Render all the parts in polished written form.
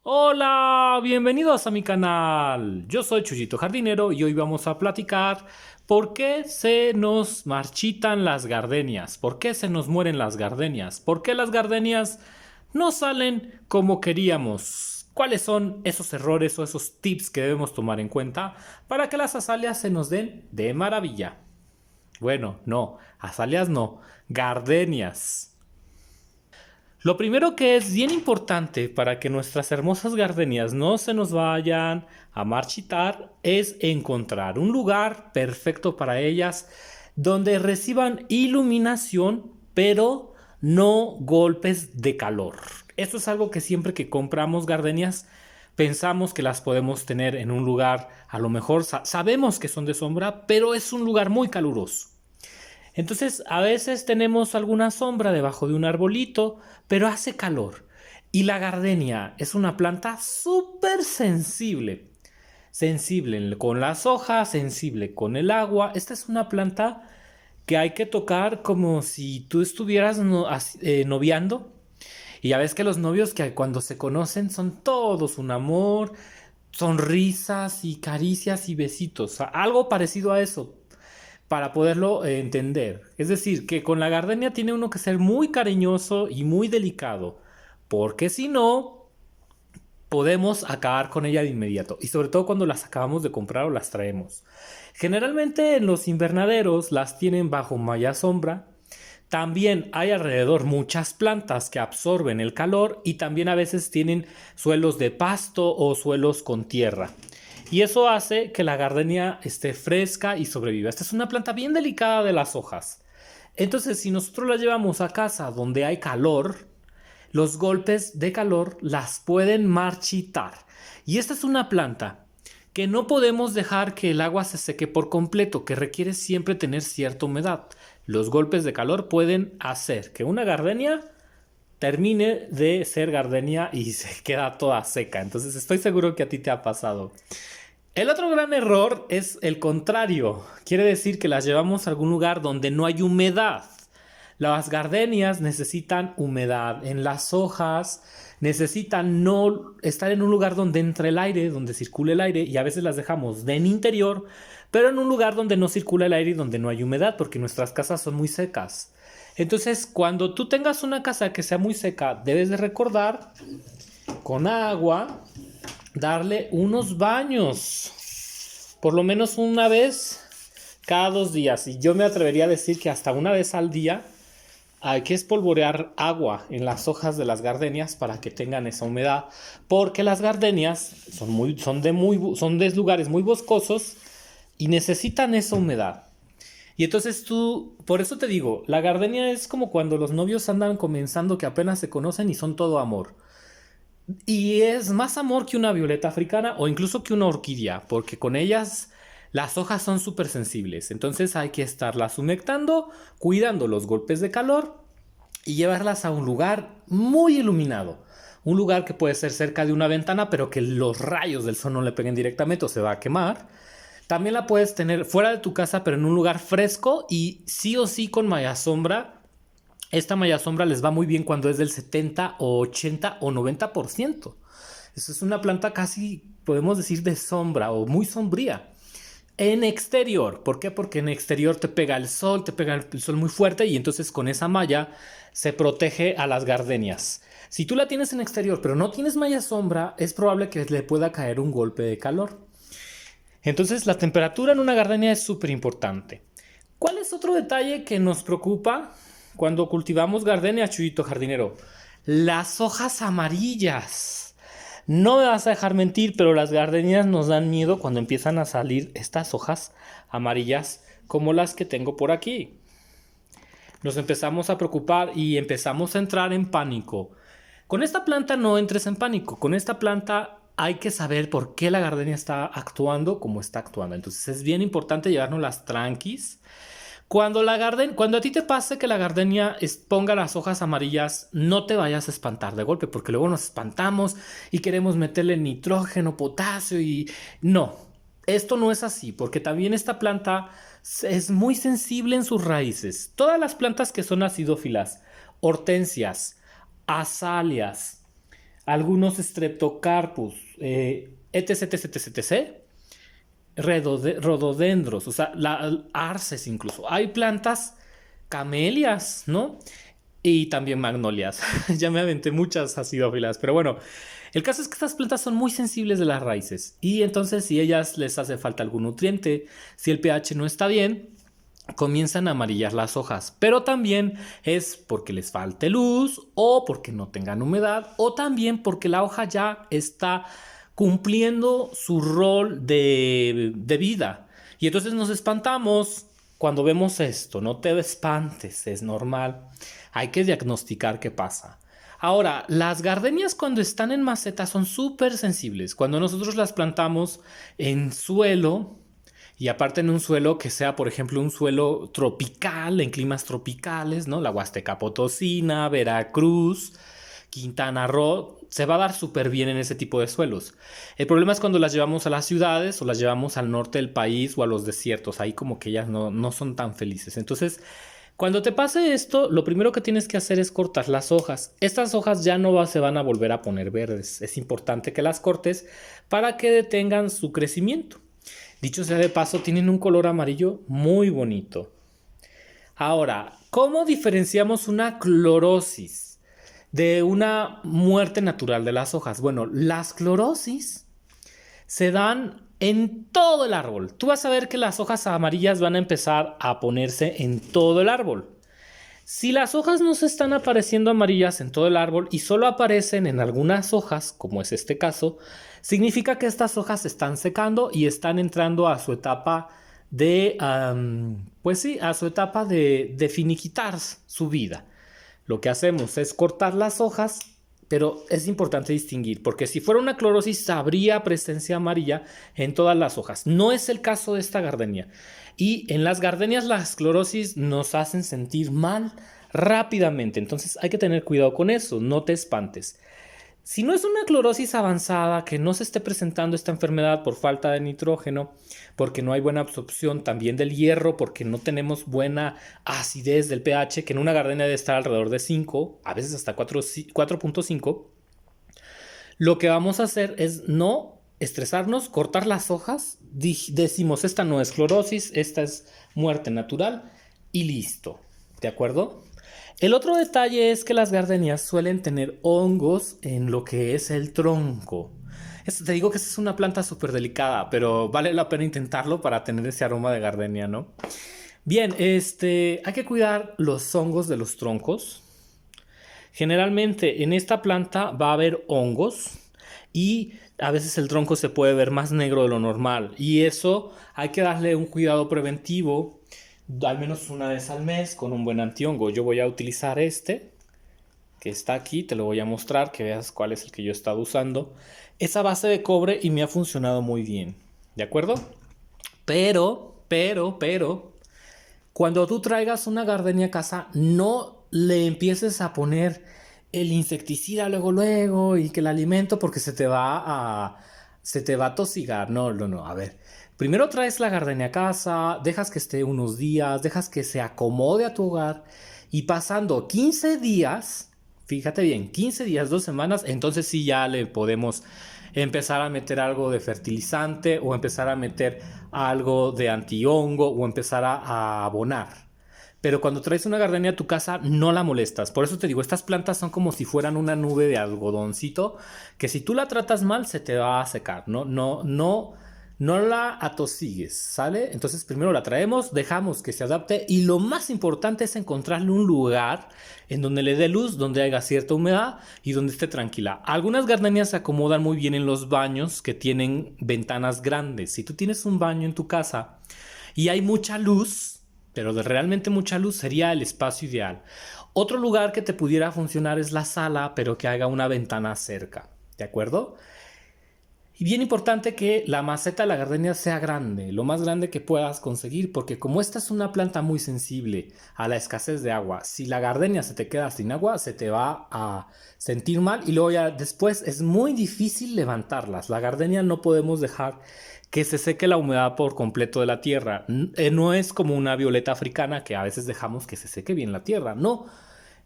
Hola, bienvenidos a mi canal. Yo soy Chuyito Jardinero y hoy vamos a platicar por qué se nos marchitan las gardenias, por qué se nos mueren las gardenias, por qué las gardenias no salen como queríamos. ¿Cuáles son esos errores o esos tips que debemos tomar en cuenta para que las azaleas se nos den de maravilla? Bueno, no, azaleas no, gardenias. Lo primero que es bien importante para que nuestras hermosas gardenias no se nos vayan a marchitar es encontrar un lugar perfecto para ellas donde reciban iluminación, pero no golpes de calor. Esto es algo que siempre que compramos gardenias pensamos que las podemos tener en un lugar, a lo mejor sabemos que son de sombra, pero es un lugar muy caluroso. Entonces, a veces tenemos alguna sombra debajo de un arbolito, pero hace calor. Y la gardenia es una planta súper sensible. Sensible con las hojas, sensible con el agua. Esta es una planta que hay que tocar como si tú estuvieras noviando. Y ya ves que los novios que cuando se conocen son todos un amor, sonrisas y caricias y besitos. O sea, algo parecido a eso para poderlo entender. Es decir, que con la gardenia tiene uno que ser muy cariñoso y muy delicado, porque si no, podemos acabar con ella de inmediato. Y sobre todo cuando las acabamos de comprar o las traemos. Generalmente en los invernaderos las tienen bajo malla sombra. También hay alrededor muchas plantas que absorben el calor y también a veces tienen suelos de pasto o suelos con tierra. Y eso hace que la gardenia esté fresca y sobreviva. Esta es una planta bien delicada de las hojas. Entonces, si nosotros la llevamos a casa donde hay calor, los golpes de calor las pueden marchitar. Y esta es una planta que no podemos dejar que el agua se seque por completo, que requiere siempre tener cierta humedad. Los golpes de calor pueden hacer que una gardenia termine de ser gardenia y se queda toda seca. Entonces estoy seguro que a ti te ha pasado. El otro gran error es el contrario. Quiere decir que las llevamos a algún lugar donde no hay humedad. Las gardenias necesitan humedad en las hojas, necesitan no estar en un lugar donde entre el aire, donde circule el aire, y a veces las dejamos en interior, pero en un lugar donde no circula el aire y donde no hay humedad, porque nuestras casas son muy secas. Entonces, cuando tú tengas una casa que sea muy seca, debes de recordar con agua darle unos baños, por lo menos una vez cada 2 días. Y yo me atrevería a decir que hasta una vez al día hay que espolvorear agua en las hojas de las gardenias para que tengan esa humedad, porque las gardenias son de lugares muy boscosos y necesitan esa humedad. Y entonces por eso te digo, la gardenia es como cuando los novios andan comenzando que apenas se conocen y son todo amor. Y es más amor que una violeta africana o incluso que una orquídea, porque con ellas las hojas son súper sensibles. Entonces hay que estarlas humectando, cuidando los golpes de calor y llevarlas a un lugar muy iluminado. Un lugar que puede ser cerca de una ventana, pero que los rayos del sol no le peguen directamente o se va a quemar. También la puedes tener fuera de tu casa, pero en un lugar fresco y sí o sí con malla sombra. Esta malla sombra les va muy bien cuando es del 70 o 80 o 90%. Eso es una planta casi, podemos decir, de sombra o muy sombría. En exterior, ¿por qué? Porque en exterior te pega el sol, te pega el sol muy fuerte y entonces con esa malla se protege a las gardenias. Si tú la tienes en exterior pero no tienes malla sombra, es probable que le pueda caer un golpe de calor. Entonces la temperatura en una gardenia es súper importante. ¿Cuál es otro detalle que nos preocupa cuando cultivamos gardenia, Chuyito Jardinero? Las hojas amarillas. No me vas a dejar mentir, pero las gardenias nos dan miedo cuando empiezan a salir estas hojas amarillas como las que tengo por aquí. Nos empezamos a preocupar y empezamos a entrar en pánico. Con esta planta no entres en pánico. Con esta planta hay que saber por qué la gardenia está actuando como está actuando. Entonces es bien importante llevarnos las tranquis. Cuando a ti te pase que la gardenia ponga las hojas amarillas, no te vayas a espantar de golpe, porque luego nos espantamos y queremos meterle nitrógeno, potasio y no. Esto no es así, porque también esta planta es muy sensible en sus raíces. Todas las plantas que son acidófilas, hortensias, azaleas, algunos Streptocarpus, etc, etc, etc, etc, rododendros, o sea, arces incluso. Hay plantas camelias, ¿no? Y también magnolias. Ya me aventé muchas acidófilas, pero bueno, el caso es que estas plantas son muy sensibles de las raíces y entonces si a ellas les hace falta algún nutriente, si el pH no está bien, comienzan a amarillar las hojas, pero también es porque les falte luz o porque no tengan humedad o también porque la hoja ya está cumpliendo su rol de vida. Y entonces nos espantamos cuando vemos esto. No te espantes, es normal. Hay que diagnosticar qué pasa. Ahora, las gardenias cuando están en maceta son súper sensibles. Cuando nosotros las plantamos en suelo, y aparte en un suelo que sea, por ejemplo, un suelo tropical, en climas tropicales, ¿no? La Huasteca Potosina, Veracruz, Quintana Roo, se va a dar súper bien en ese tipo de suelos. El problema es cuando las llevamos a las ciudades o las llevamos al norte del país o a los desiertos. Ahí como que ellas no son tan felices. Entonces, cuando te pase esto, lo primero que tienes que hacer es cortar las hojas. Estas hojas ya no se van a volver a poner verdes. Es importante que las cortes para que detengan su crecimiento. Dicho sea de paso, tienen un color amarillo muy bonito. Ahora, ¿cómo diferenciamos una clorosis de una muerte natural de las hojas? Bueno, las clorosis se dan en todo el árbol. Tú vas a ver que las hojas amarillas van a empezar a ponerse en todo el árbol. Si las hojas no se están apareciendo amarillas en todo el árbol y solo aparecen en algunas hojas, como es este caso, significa que estas hojas se están secando y están entrando a su etapa de finiquitar su vida. Lo que hacemos es cortar las hojas, pero es importante distinguir, porque si fuera una clorosis habría presencia amarilla en todas las hojas. No es el caso de esta gardenia. Y en las gardenias las clorosis nos hacen sentir mal rápidamente. Entonces hay que tener cuidado con eso, no te espantes. Si no es una clorosis avanzada, que no se esté presentando esta enfermedad por falta de nitrógeno, porque no hay buena absorción también del hierro, porque no tenemos buena acidez del pH, que en una gardenia debe estar alrededor de 5, a veces hasta 4.5, lo que vamos a hacer es no estresarnos, cortar las hojas, decimos esta no es clorosis, esta es muerte natural y listo, ¿de acuerdo? El otro detalle es que las gardenias suelen tener hongos en lo que es el tronco. Te digo que esta es una planta súper delicada, pero vale la pena intentarlo para tener ese aroma de gardenia, ¿no? Bien, hay que cuidar los hongos de los troncos. Generalmente en esta planta va a haber hongos y a veces el tronco se puede ver más negro de lo normal. Y eso hay que darle un cuidado preventivo al menos una vez al mes con un buen antihongo. Yo voy a utilizar este que está aquí, te lo voy a mostrar, que veas cuál es el que yo he estado usando. Es a base de cobre y me ha funcionado muy bien, ¿de acuerdo? Pero, cuando tú traigas una gardenia a casa, no le empieces a poner el insecticida luego y que el alimento porque se te va a tosigar. No, a ver. Primero traes la gardenia a casa, dejas que esté unos días, dejas que se acomode a tu hogar y pasando 15 días, fíjate bien, 15 días, 2 semanas, entonces sí ya le podemos empezar a meter algo de fertilizante o empezar a meter algo de antihongo o empezar a abonar. Pero cuando traes una gardenia a tu casa no la molestas. Por eso te digo, estas plantas son como si fueran una nube de algodoncito que si tú la tratas mal se te va a secar. No la atosigues, ¿sale? Entonces primero la traemos, dejamos que se adapte y lo más importante es encontrarle un lugar en donde le dé luz, donde haya cierta humedad y donde esté tranquila. Algunas gardenias se acomodan muy bien en los baños que tienen ventanas grandes. Si tú tienes un baño en tu casa y hay mucha luz, pero de realmente mucha luz, sería el espacio ideal. Otro lugar que te pudiera funcionar es la sala, pero que haga una ventana cerca, ¿de acuerdo? Y bien importante que la maceta de la gardenia sea grande, lo más grande que puedas conseguir, porque como esta es una planta muy sensible a la escasez de agua, si la gardenia se te queda sin agua, se te va a sentir mal y luego ya después es muy difícil levantarlas. La gardenia no podemos dejar que se seque la humedad por completo de la tierra. No es como una violeta africana que a veces dejamos que se seque bien la tierra. No,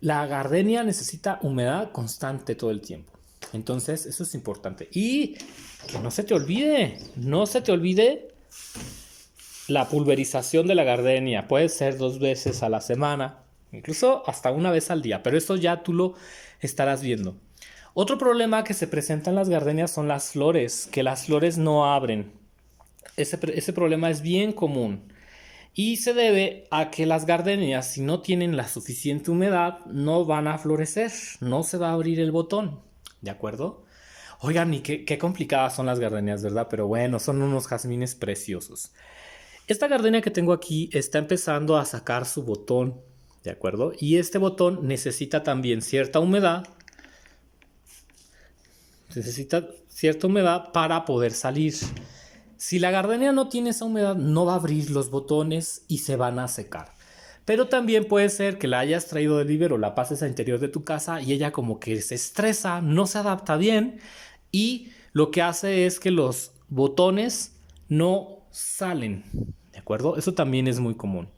la gardenia necesita humedad constante todo el tiempo. Entonces, eso es importante. Y que no se te olvide la pulverización de la gardenia. Puede ser 2 veces a la semana, incluso hasta 1 vez al día, pero esto ya tú lo estarás viendo. Otro problema que se presenta en las gardenias son las flores, que las flores no abren. Ese problema es bien común y se debe a que las gardenias, si no tienen la suficiente humedad, no van a florecer, no se va a abrir el botón, ¿de acuerdo? Oigan, y qué complicadas son las gardenias, ¿verdad? Pero bueno, son unos jazmines preciosos. Esta gardenia que tengo aquí está empezando a sacar su botón, ¿de acuerdo? Y este botón necesita también cierta humedad. Necesita cierta humedad para poder salir. Si la gardenia no tiene esa humedad, no va a abrir los botones y se van a secar. Pero también puede ser que la hayas traído del vivero, la pases al interior de tu casa y ella como que se estresa, no se adapta bien y lo que hace es que los botones no salen, ¿de acuerdo? Eso también es muy común.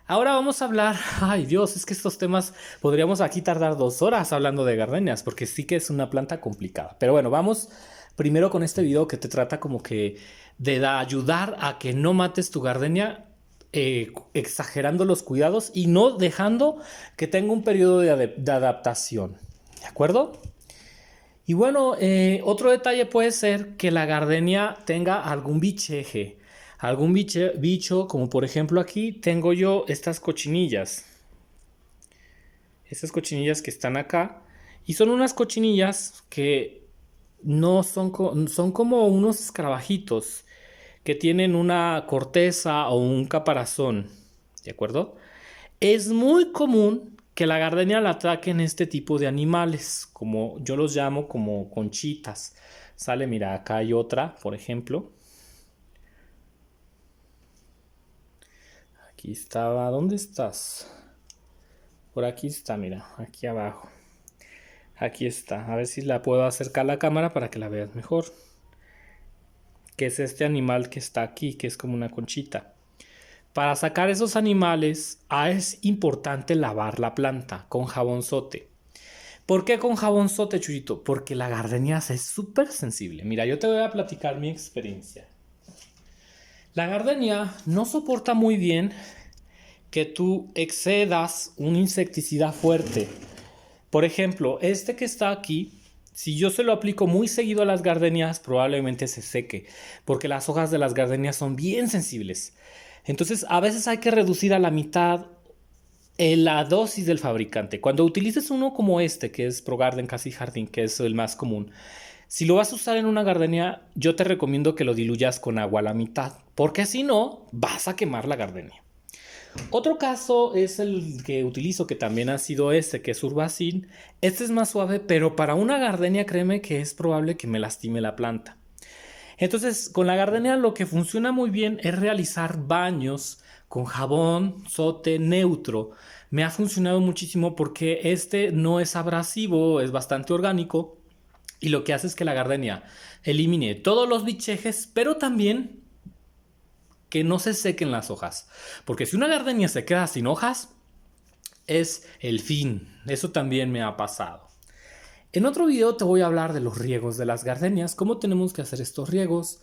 Ahora vamos a hablar, ay Dios, es que estos temas podríamos aquí tardar 2 horas hablando de gardenias, porque sí que es una planta complicada. Pero bueno, vamos primero con este video que te trata como que de ayudar a que no mates tu gardenia, exagerando los cuidados y no dejando que tenga un periodo de adaptación, ¿de acuerdo? Y bueno, otro detalle puede ser que la gardenia tenga algún bicheje. Algún bicho, como por ejemplo aquí tengo yo estas cochinillas. Estas cochinillas que están acá. Y son unas cochinillas que no son como unos escarabajitos que tienen una corteza o un caparazón. ¿De acuerdo? Es muy común que la gardenia la ataquen este tipo de animales, como yo los llamo como conchitas. Sale, mira, acá hay otra, por ejemplo. Aquí estaba, ¿dónde estás? Por aquí está, mira, aquí abajo. Aquí está, a ver si la puedo acercar a la cámara para que la veas mejor. Que es este animal que está aquí, que es como una conchita. Para sacar esos animales, es importante lavar la planta con jabonzote. ¿Por qué con jabonzote, Chuyito? Porque la gardenia es súper sensible. Mira, yo te voy a platicar mi experiencia. La gardenia no soporta muy bien que tú excedas un insecticida fuerte. Por ejemplo, este que está aquí, si yo se lo aplico muy seguido a las gardenias, probablemente se seque, porque las hojas de las gardenias son bien sensibles. Entonces, a veces hay que reducir a la mitad la dosis del fabricante. Cuando utilices uno como este, que es ProGarden Casi Jardín, que es el más común, si lo vas a usar en una gardenia, yo te recomiendo que lo diluyas con agua a la mitad, porque si no, vas a quemar la gardenia. Otro caso es el que utilizo, que también ha sido este, que es Urbacin. Este es más suave, pero para una gardenia créeme que es probable que me lastime la planta. Entonces, con la gardenia lo que funciona muy bien es realizar baños con jabón, zote neutro. Me ha funcionado muchísimo porque este no es abrasivo, es bastante orgánico y lo que hace es que la gardenia elimine todos los bichejes, pero también que no se sequen las hojas. Porque si una gardenia se queda sin hojas, es el fin. Eso también me ha pasado. En otro video te voy a hablar de los riegos de las gardenias, cómo tenemos que hacer estos riegos,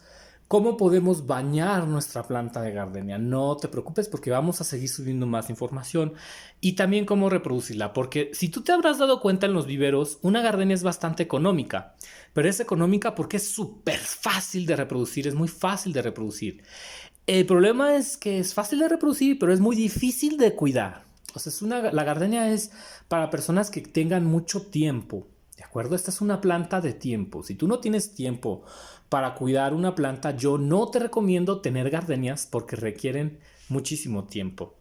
cómo podemos bañar nuestra planta de gardenia. No te preocupes porque vamos a seguir subiendo más información y también cómo reproducirla, porque si tú te habrás dado cuenta en los viveros, una gardenia es bastante económica, pero es económica porque es súper fácil de reproducir, es muy fácil de reproducir. El problema es que es fácil de reproducir, pero es muy difícil de cuidar. O sea, la gardenia es para personas que tengan mucho tiempo. ¿De acuerdo? Esta es una planta de tiempo. Si tú no tienes tiempo para cuidar una planta, yo no te recomiendo tener gardenias porque requieren muchísimo tiempo.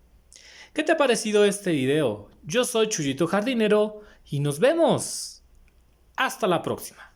¿Qué te ha parecido este video? Yo soy Chuyito Jardinero y nos vemos. Hasta la próxima.